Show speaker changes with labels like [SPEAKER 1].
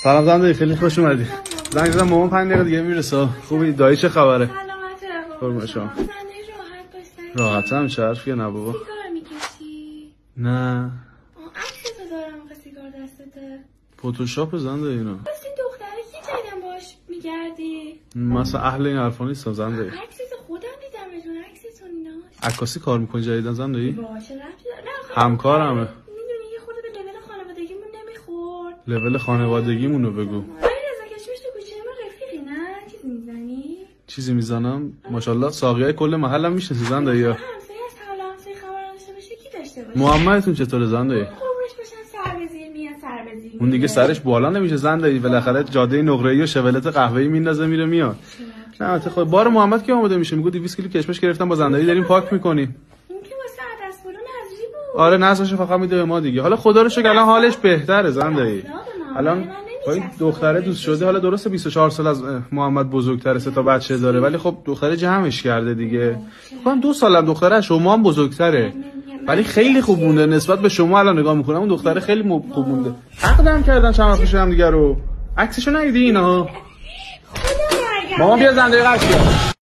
[SPEAKER 1] سلام زنده، خیلی خوش اومدی. زنگ زدم مامان 5 دقیقه دیگه میرسه. خوبی؟ دایی چه خبره؟
[SPEAKER 2] سلامت
[SPEAKER 1] شما.
[SPEAKER 2] زنده راحت باش.
[SPEAKER 1] راحتم، چه حرفیه؟ نه بابا.
[SPEAKER 2] سیگار میکشی؟
[SPEAKER 1] نه.
[SPEAKER 2] عکستو دارم آخه سیگار دستته.
[SPEAKER 1] فتوشاپ زنده اینا.
[SPEAKER 2] بس این دختره کی جدیدن باش میگردی؟
[SPEAKER 1] مثلا اهل این حرفا نیستم زنده.
[SPEAKER 2] عکستو خودم دیدم بدون عکستون ایناش.
[SPEAKER 1] عکاسی کار میکنی جدیدن زنده ای؟
[SPEAKER 2] باشه رفتی نه
[SPEAKER 1] همکارمه.
[SPEAKER 2] میدونی یه خورده به لول خانوادگیمون نمیخورد.
[SPEAKER 1] لول خانوادگیمونو بگو.
[SPEAKER 2] آره رضا کشمش تو کوچه ما رفیقی نه؟ چیزی میزنی؟
[SPEAKER 1] چیزی میزنم؟ ماشاءالله ساقیای کل محلم میشناسی زنده یا؟
[SPEAKER 2] همسایه از حالا همسایه خبر داشته باشه کی داشته باشه؟
[SPEAKER 1] محمدتون چطوره زنده ای؟
[SPEAKER 2] قربونش بشن سر بزیر میاد سر بزیر.
[SPEAKER 1] اون دیگه سرش بالا نمیشه زنده ای، بالاخره جاده نقره‌ای و شولت قهوه‌ای میندازه میره میاد. نه خب بار محمد که آماده میشه میگه 200 کیلو کشمش گرفتم با زنده‌ای داریم پاک میکنیم.
[SPEAKER 2] این که واسه عدس پلو نذری بود.
[SPEAKER 1] آره نذاشو فقط میده به ما دیگه. حالا خدا رو شکر الان حالش بهتره زنده‌ای. الان با این دختره دوست شده. حالا درسته 24 سال از محمد بزرگتره، 3 تا بچه داره، ولی خب دختره جمعش کرده دیگه. فکر 2 سالم دختره از شما هم بزرگتره، ولی خیلی خوب مونده نسبت به شما. الان نگاه میکنم اون دختره خیلی خوب مونده. حقدم کردن چند وقت پیش هم دیگه رو. عکسشو ندیدی اینا؟ مامان بیا زنده قش.